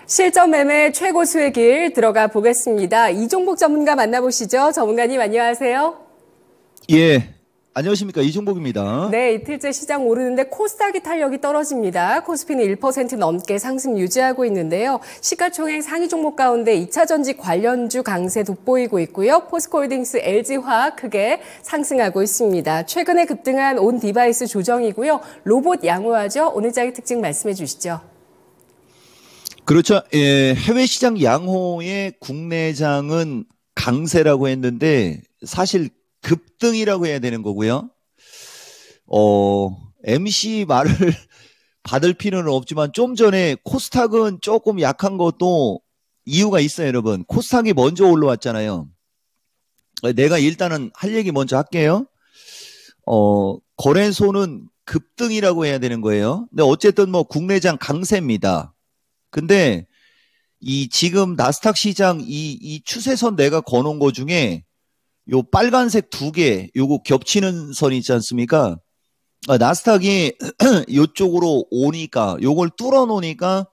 실전 매매 최고 수의 길 들어가 보겠습니다. 이종복 전문가 만나보시죠. 전문가님 안녕하세요. 예, 안녕하십니까. 이종복입니다. 네, 이틀째 시장 오르는데 코스닥이 탄력이 떨어집니다. 코스피는 1% 넘게 상승 유지하고 있는데요. 시가총액 상위 종목 가운데 2차전지 관련주 강세 돋보이고 있고요. 포스코홀딩스, LG화학 크게 상승하고 있습니다. 최근에 급등한 온 디바이스 조정이고요. 로봇 양호하죠. 오늘 장의 특징 말씀해 주시죠. 그렇죠. 예, 해외 시장 양호의 국내장은 강세라고 했는데 사실 급등이라고 해야 되는 거고요. MC 말을 받을 필요는 없지만 좀 전에 코스닥은 조금 약한 것도 이유가 있어요, 여러분. 코스닥이 먼저 올라왔잖아요. 내가 일단은 할 얘기 먼저 할게요. 거래소는 급등이라고 해야 되는 거예요. 근데 어쨌든 뭐 국내장 강세입니다. 근데 이 지금 나스닥 시장 이 추세선 내가 거놓은 거 중에 요 빨간색 두 개 요거 겹치는 선 있지 않습니까? 나스닥이 요쪽으로 오니까 요걸 뚫어 놓으니까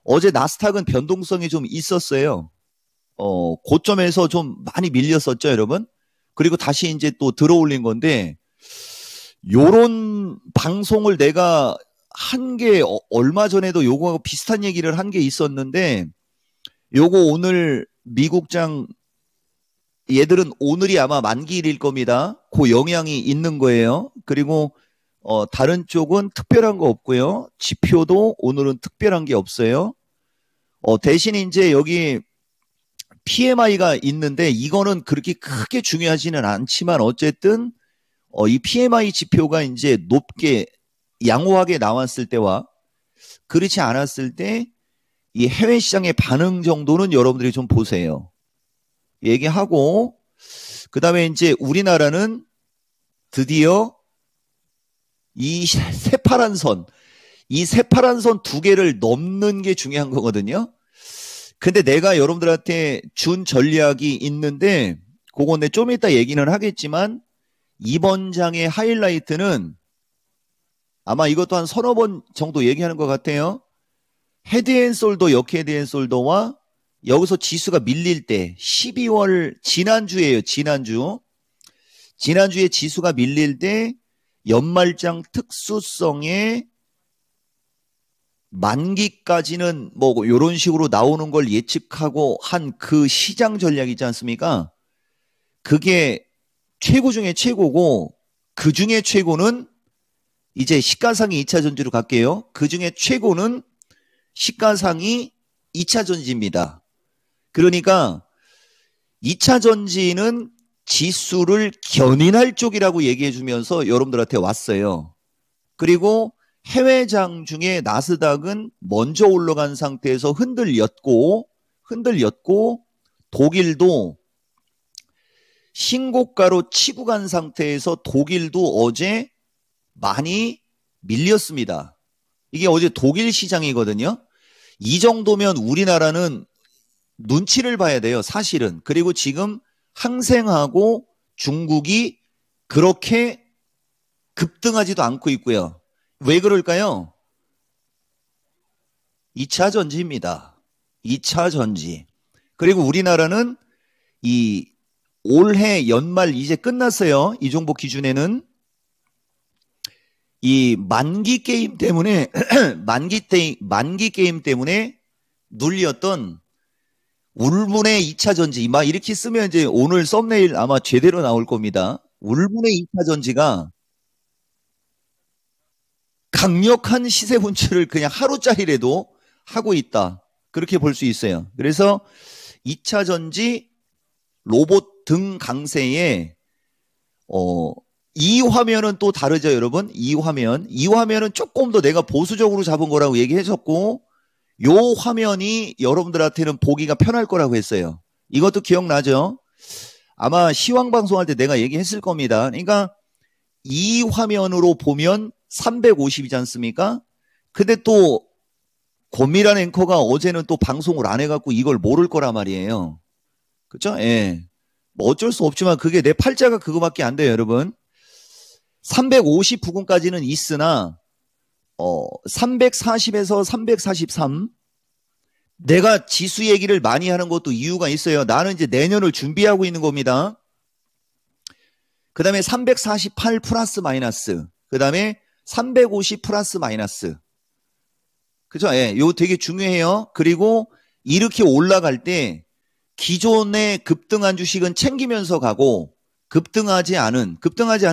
어제 나스닥은 변동성이 좀 있었어요. 고점에서 좀 많이 밀렸었죠, 여러분. 그리고 다시 이제 또 들어올린 건데 요런 방송을 내가 한 게 얼마 전에도 요거하고 비슷한 얘기를 한 게 있었는데 요거 오늘 미국장 얘들은 오늘이 아마 만기일일 겁니다. 그 영향이 있는 거예요. 그리고 다른 쪽은 특별한 거 없고요. 지표도 오늘은 특별한 게 없어요. 대신 이제 여기 PMI가 있는데 이거는 그렇게 크게 중요하지는 않지만 어쨌든 이 PMI 지표가 이제 높게 양호하게 나왔을 때와 그렇지 않았을 때 이 해외 시장의 반응 정도는 여러분들이 좀 보세요. 얘기하고 그다음에 이제 우리나라는 드디어 이 새파란 선, 이 새파란 선 두 개를 넘는 게 중요한 거거든요. 근데 내가 여러분들한테 준 전략이 있는데 그건 내 좀 이따 얘기는 하겠지만 이번 장의 하이라이트는 아마 이것도 한 서너 번 정도 얘기하는 것 같아요. 헤드앤솔더, 역헤드앤솔더와 여기서 지수가 밀릴 때 12월 지난주에요. 지난주에 지수가 밀릴 때 연말장 특수성의 만기까지는 뭐 이런 식으로 나오는 걸 예측하고 한 그 시장 전략 있지 않습니까? 그게 최고 중에 최고고 그 중에 최고는 이제 시가상이 2차 전지로 갈게요. 그 중에 최고는 시가상이 2차 전지입니다. 그러니까 2차 전지는 지수를 견인할 쪽이라고 얘기해 주면서 여러분들한테 왔어요. 그리고 해외장 중에 나스닥은 먼저 올라간 상태에서 흔들렸고 독일도 신고가로 치고 간 상태에서 독일도 어제 많이 밀렸습니다. 이게 어제 독일 시장이거든요. 이 정도면 우리나라는 눈치를 봐야 돼요, 사실은. 그리고 지금 항생하고 중국이 그렇게 급등하지도 않고 있고요. 왜 그럴까요? 2차 전지입니다. 2차 전지. 그리고 우리나라는 이 올해 연말 이제 끝났어요. 이종복 기준에는. 이 만기 게임 때문에 만기 게임 때문에 눌렸던 울분의 2차 전지 막 이렇게 쓰면 이제 오늘 썸네일 아마 제대로 나올 겁니다. 울분의 2차 전지가 강력한 시세 분출을 그냥 하루짜리라도 하고 있다. 그렇게 볼 수 있어요. 그래서 2차 전지 로봇 등 강세에 이 화면은 또 다르죠, 여러분. 이 화면은 조금 더 내가 보수적으로 잡은 거라고 얘기했었고 요 화면이 여러분들한테는 보기가 편할 거라고 했어요. 이것도 기억나죠? 아마 시황 방송할 때 내가 얘기했을 겁니다. 그러니까 이 화면으로 보면 350이지 않습니까? 근데 또 권미란 앵커가 어제는 또 방송을 안 해갖고 이걸 모를 거란 말이에요. 그렇죠? 예. 뭐 어쩔 수 없지만 그게 내 팔자가 그거밖에 안 돼요, 여러분. 350 부근까지는 있으나 340에서 343 내가 지수 얘기를 많이 하는 것도 이유가 있어요. 나는 이제 내년을 준비하고 있는 겁니다. 그 다음에 348 플러스 마이너스. 그 다음에 350 플러스 마이너스. 그죠? 예, 요 되게 중요해요. 그리고 이렇게 올라갈 때 기존에 급등한 주식은 챙기면서 가고 급등하지 않은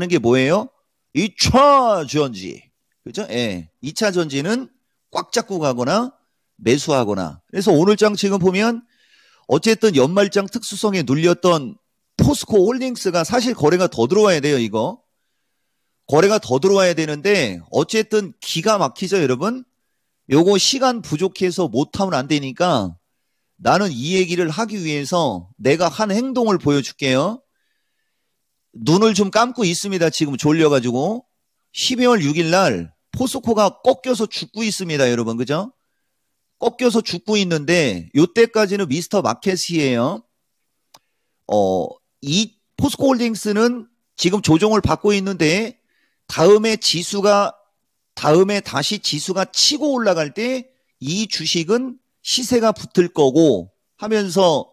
게 뭐예요? 2차 전지. 그죠? 예. 2차 전지는 꽉 잡고 가거나 매수하거나. 그래서 오늘장 지금 보면 어쨌든 연말장 특수성에 눌렸던 포스코 홀딩스가 사실 거래가 더 들어와야 돼요, 이거. 거래가 더 들어와야 되는데 어쨌든 기가 막히죠, 여러분? 요거 시간 부족해서 못하면 안 되니까 나는 이 얘기를 하기 위해서 내가 한 행동을 보여줄게요. 눈을 좀 감고 있습니다. 지금 졸려가지고. 12월 6일 날 포스코가 꺾여서 죽고 있습니다, 여러분. 그죠? 꺾여서 죽고 있는데 요때까지는 미스터 마켓이에요. 이 포스코 홀딩스는 지금 조정을 받고 있는데 다음에 다시 지수가 치고 올라갈 때 이 주식은 시세가 붙을 거고 하면서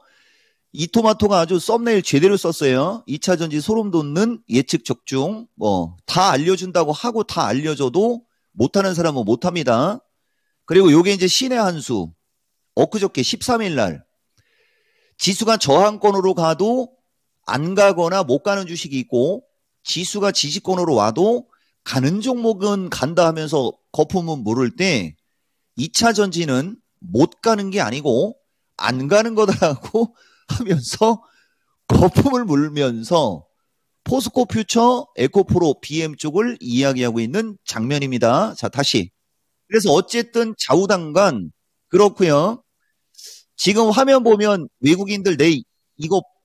이토마토가 아주 썸네일 제대로 썼어요. 2차 전지 소름 돋는 예측 적중. 다 알려준다고 하고 다 알려줘도 못하는 사람은 못합니다. 그리고 요게 이제 신의 한 수. 엊그저께 13일 날 지수가 저항권으로 가도 안 가거나 못 가는 주식이 있고 지수가 지지권으로 와도 가는 종목은 간다 하면서 거품은 물을 때 2차 전지는 못 가는 게 아니고 안 가는 거다라고 하면서 거품을 물면서 포스코 퓨처 에코프로 BM 쪽을 이야기하고 있는 장면입니다. 자, 다시. 그래서 어쨌든 좌우당간 그렇고요. 지금 화면 보면 외국인들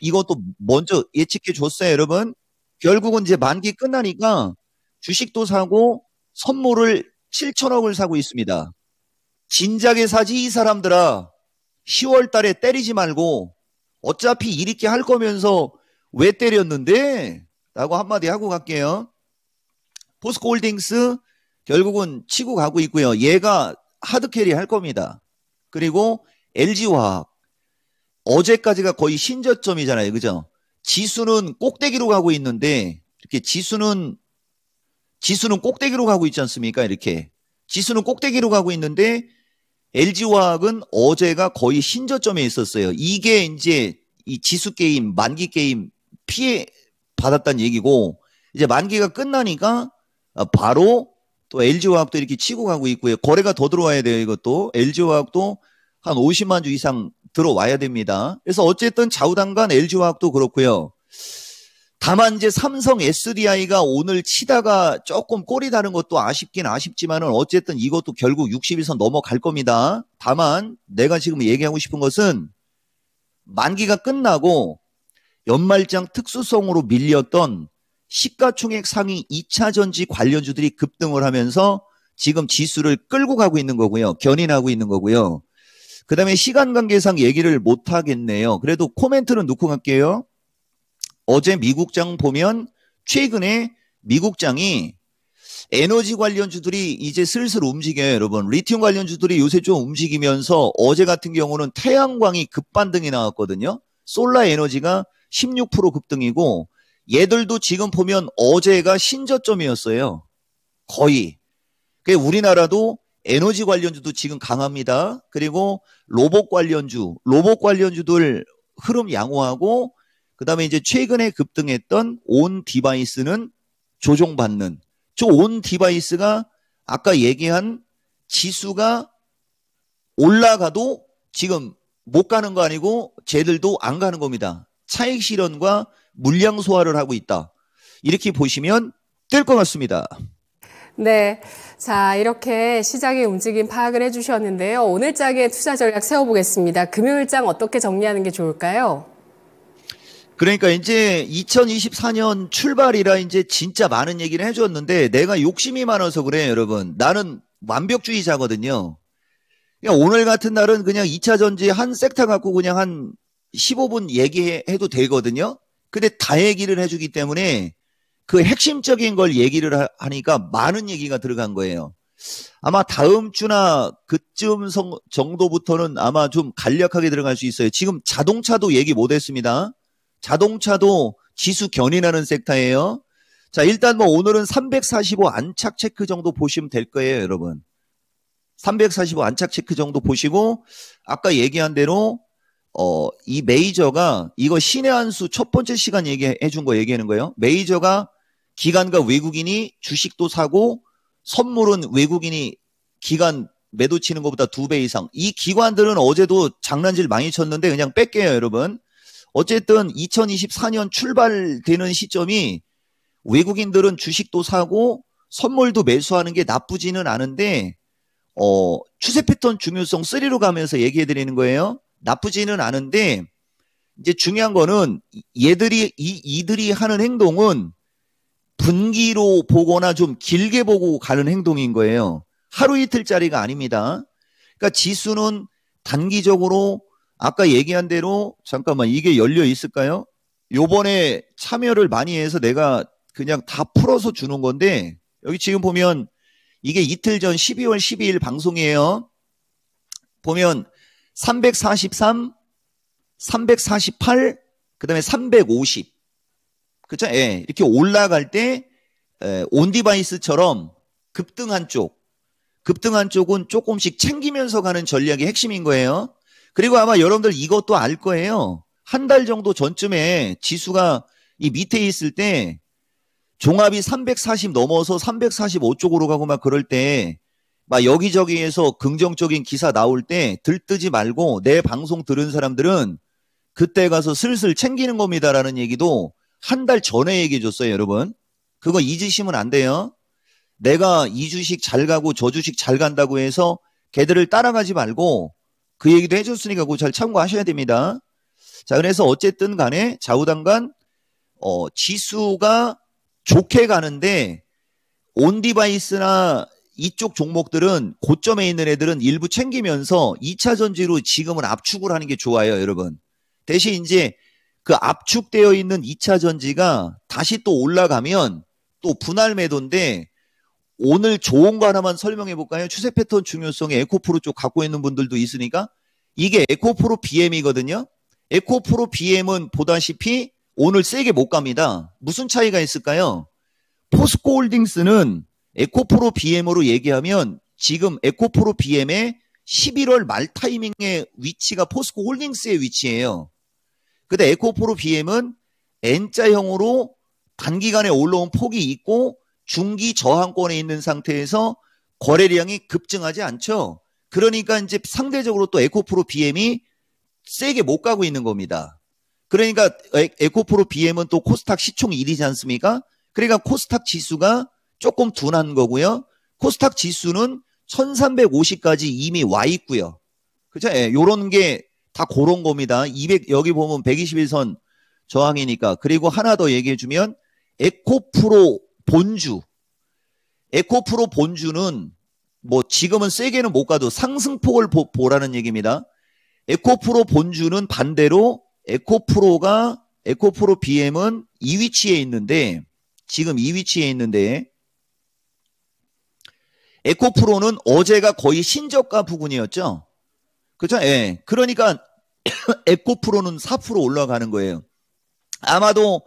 이것도 먼저 예측해 줬어요, 여러분. 결국은 이제 만기 끝나니까 주식도 사고 선물을 7천억을 사고 있습니다. 진작에 사지 이 사람들아. 10월 달에 때리지 말고 어차피 일 있게 할 거면서 왜 때렸는데? 라고 한마디 하고 갈게요. 포스코 홀딩스 결국은 치고 가고 있고요. 얘가 하드캐리 할 겁니다. 그리고 LG화학 어제까지가 거의 신저점이잖아요. 그죠? 지수는 꼭대기로 가고 있는데 이렇게 지수는 꼭대기로 가고 있지 않습니까? 이렇게 지수는 꼭대기로 가고 있는데 LG화학은 어제가 거의 신저점에 있었어요. 이게 이제 이 지수 게임, 만기 게임 피해 받았다는 얘기고 이제 만기가 끝나니까 바로 또 LG화학도 이렇게 치고 가고 있고요. 거래가 더 들어와야 돼요. 이것도 LG화학도 한 50만 주 이상 들어와야 됩니다. 그래서 어쨌든 좌우당간 LG화학도 그렇고요. 다만 이제 삼성 SDI가 오늘 치다가 조금 꼴이 다른 것도 아쉽긴 아쉽지만은 어쨌든 이것도 결국 60일선 넘어갈 겁니다. 다만 내가 지금 얘기하고 싶은 것은 만기가 끝나고 연말장 특수성으로 밀렸던 시가총액 상위 2차 전지 관련주들이 급등을 하면서 지금 지수를 끌고 가고 있는 거고요. 견인하고 있는 거고요. 그 다음에 시간 관계상 얘기를 못 하겠네요. 그래도 코멘트는 넣고 갈게요. 어제 미국장 보면 최근에 미국장이 에너지 관련주들이 이제 슬슬 움직여요, 여러분. 리튬 관련주들이 요새 좀 움직이면서 어제 같은 경우는 태양광이 급반등이 나왔거든요. 솔라 에너지가 16% 급등이고 얘들도 지금 보면 어제가 신저점이었어요. 거의. 우리나라도 에너지 관련주도 지금 강합니다. 그리고 로봇 관련주들 흐름 양호하고 그 다음에 이제 최근에 급등했던 온 디바이스는 조정받는. 저 온 디바이스가 아까 얘기한 지수가 올라가도 지금 못 가는 거 아니고 쟤들도 안 가는 겁니다. 차익 실현과 물량 소화를 하고 있다. 이렇게 보시면 될 것 같습니다. 네. 자, 이렇게 시장의 움직임 파악을 해주셨는데요. 오늘 장의 투자 전략 세워보겠습니다. 금요일장 어떻게 정리하는 게 좋을까요? 그러니까 이제 2024년 출발이라 이제 진짜 많은 얘기를 해줬는데 내가 욕심이 많아서 그래요, 여러분. 나는 완벽주의자거든요. 그냥 오늘 같은 날은 그냥 2차 전지 한 섹터 갖고 그냥 한 15분 얘기해도 되거든요. 근데 다 얘기를 해주기 때문에 그 핵심적인 걸 얘기를 하니까 많은 얘기가 들어간 거예요. 아마 다음 주나 그쯤 정도부터는 아마 좀 간략하게 들어갈 수 있어요. 지금 자동차도 얘기 못 했습니다. 자동차도 지수 견인하는 섹터예요. 자, 일단 뭐 오늘은 345 안착 체크 정도 보시면 될 거예요, 여러분. 345 안착 체크 정도 보시고, 아까 얘기한 대로, 이 메이저가, 이거 신의 한 수 첫 번째 시간 얘기해 준 거 얘기하는 거예요. 메이저가 기관과 외국인이 주식도 사고, 선물은 외국인이 기관 매도 치는 것보다 2배 이상. 이 기관들은 어제도 장난질 많이 쳤는데 그냥 뺄게요, 여러분. 어쨌든 2024년 출발되는 시점이 외국인들은 주식도 사고 선물도 매수하는 게 나쁘지는 않은데 추세 패턴 중요성 3로 가면서 얘기해 드리는 거예요. 나쁘지는 않은데 이제 중요한 거는 이들이 하는 행동은 분기로 보거나 좀 길게 보고 가는 행동인 거예요. 하루 이틀짜리가 아닙니다. 그러니까 지수는 단기적으로 아까 얘기한 대로 잠깐만 이게 열려 있을까요? 요번에 참여를 많이 해서 내가 그냥 다 풀어서 주는 건데 여기 지금 보면 이게 이틀 전 12월 12일 방송이에요. 보면 343, 348, 그 다음에 350. 그쵸? 예, 이렇게 올라갈 때 온디바이스처럼 급등한 쪽은 조금씩 챙기면서 가는 전략이 핵심인 거예요. 그리고 아마 여러분들 이것도 알 거예요. 한 달 정도 전쯤에 지수가 이 밑에 있을 때 종합이 340 넘어서 345 쪽으로 가고 막 그럴 때 막 여기저기에서 긍정적인 기사 나올 때 들뜨지 말고 내 방송 들은 사람들은 그때 가서 슬슬 챙기는 겁니다라는 얘기도 한 달 전에 얘기해 줬어요, 여러분. 그거 잊으시면 안 돼요. 내가 이 주식 잘 가고 저 주식 잘 간다고 해서 걔들을 따라가지 말고 그 얘기도 해줬으니까 그거 잘 참고하셔야 됩니다. 자, 그래서 어쨌든 간에 좌우당간 지수가 좋게 가는데 온디바이스나 이쪽 종목들은 고점에 있는 애들은 일부 챙기면서 2차 전지로 지금은 압축을 하는 게 좋아요, 여러분. 대신 이제 그 압축되어 있는 2차 전지가 다시 또 올라가면 또 분할 매도인데 오늘 좋은 거 하나만 설명해 볼까요? 추세 패턴 중요성에 에코프로 쪽 갖고 있는 분들도 있으니까 이게 에코프로 BM이거든요. 에코프로 BM은 보다시피 오늘 세게 못 갑니다. 무슨 차이가 있을까요? 포스코홀딩스는 에코프로 BM으로 얘기하면 지금 에코프로 BM의 11월 말 타이밍의 위치가 포스코홀딩스의 위치예요. 근데 에코프로 BM은 N자형으로 단기간에 올라온 폭이 있고 중기 저항권에 있는 상태에서 거래량이 급증하지 않죠. 그러니까 이제 상대적으로 또 에코프로 BM이 세게 못 가고 있는 겁니다. 그러니까 에코프로 BM은 또 코스닥 시총 1위지 않습니까? 그러니까 코스닥 지수가 조금 둔한 거고요. 코스닥 지수는 1350까지 이미 와 있고요. 그죠? 예, 요런 게 다 그런 겁니다. 200 여기 보면 121선 저항이니까. 그리고 하나 더 얘기해 주면 에코프로 본주. 에코프로 본주는 뭐 지금은 세게는 못 가도 상승폭을 보라는 얘기입니다. 에코프로 본주는 반대로 에코프로 BM은 이 위치에 있는데 지금 이 위치에 있는데 에코프로는 어제가 거의 신저가 부근이었죠. 그렇죠? 예. 그러니까 에코프로는 4% 올라가는 거예요. 아마도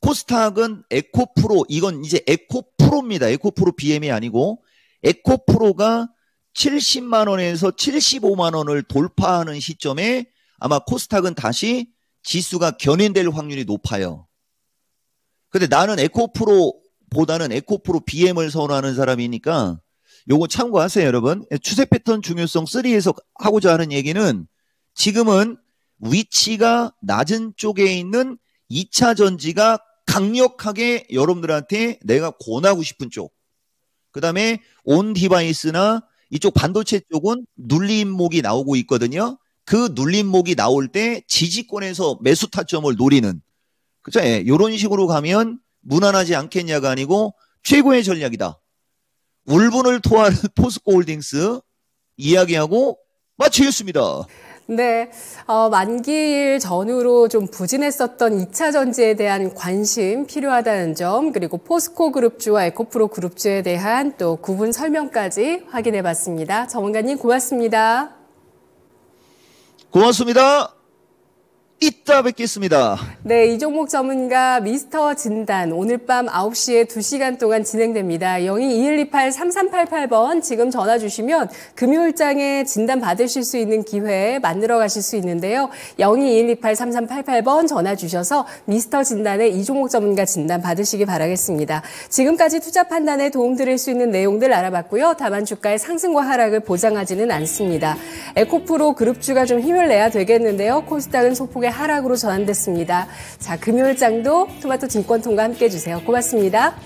코스닥은 에코프로 이건 이제 에코프로입니다. 에코프로 BM이 아니고 에코프로가 70만 원에서 75만 원을 돌파하는 시점에 아마 코스닥은 다시 지수가 견인될 확률이 높아요. 근데 나는 에코프로보다는 에코프로 BM을 선호하는 사람이니까 요거 참고하세요, 여러분. 추세 패턴 중요성 3에서 하고자 하는 얘기는 지금은 위치가 낮은 쪽에 있는 2차 전지가 강력하게 여러분들한테 내가 권하고 싶은 쪽. 그 다음에 온 디바이스나 이쪽 반도체 쪽은 눌림목이 나오고 있거든요. 그 눌림목이 나올 때 지지권에서 매수 타점을 노리는. 그죠? 예, 이런 식으로 가면 무난하지 않겠냐가 아니고 최고의 전략이다. 울분을 토하는 포스코홀딩스 이야기하고 마치겠습니다. 네, 만기일 전후로 좀 부진했었던 2차 전지에 대한 관심 필요하다는 점, 그리고 포스코 그룹주와 에코프로 그룹주에 대한 또 구분 설명까지 확인해 봤습니다. 전문가님 고맙습니다. 고맙습니다. 이따 뵙겠습니다. 네, 이종목 전문가 미스터 진단 오늘 밤 9시에 2시간 동안 진행됩니다. 02-2128-3388번 지금 전화 주시면 금요일장에 진단 받으실 수 있는 기회 만들어 가실 수 있는데요. 02-2128-3388번 전화 주셔서 미스터 진단의 이종목 전문가 진단 받으시기 바라겠습니다. 지금까지 투자 판단에 도움드릴 수 있는 내용들 알아봤고요. 다만 주가의 상승과 하락을 보장하지는 않습니다. 에코프로 그룹주가 좀 힘을 내야 되겠는데요. 코스닥은 소폭의 하락으로 전환됐습니다. 자, 금요일장도 토마토 증권통과 함께 해주세요. 고맙습니다.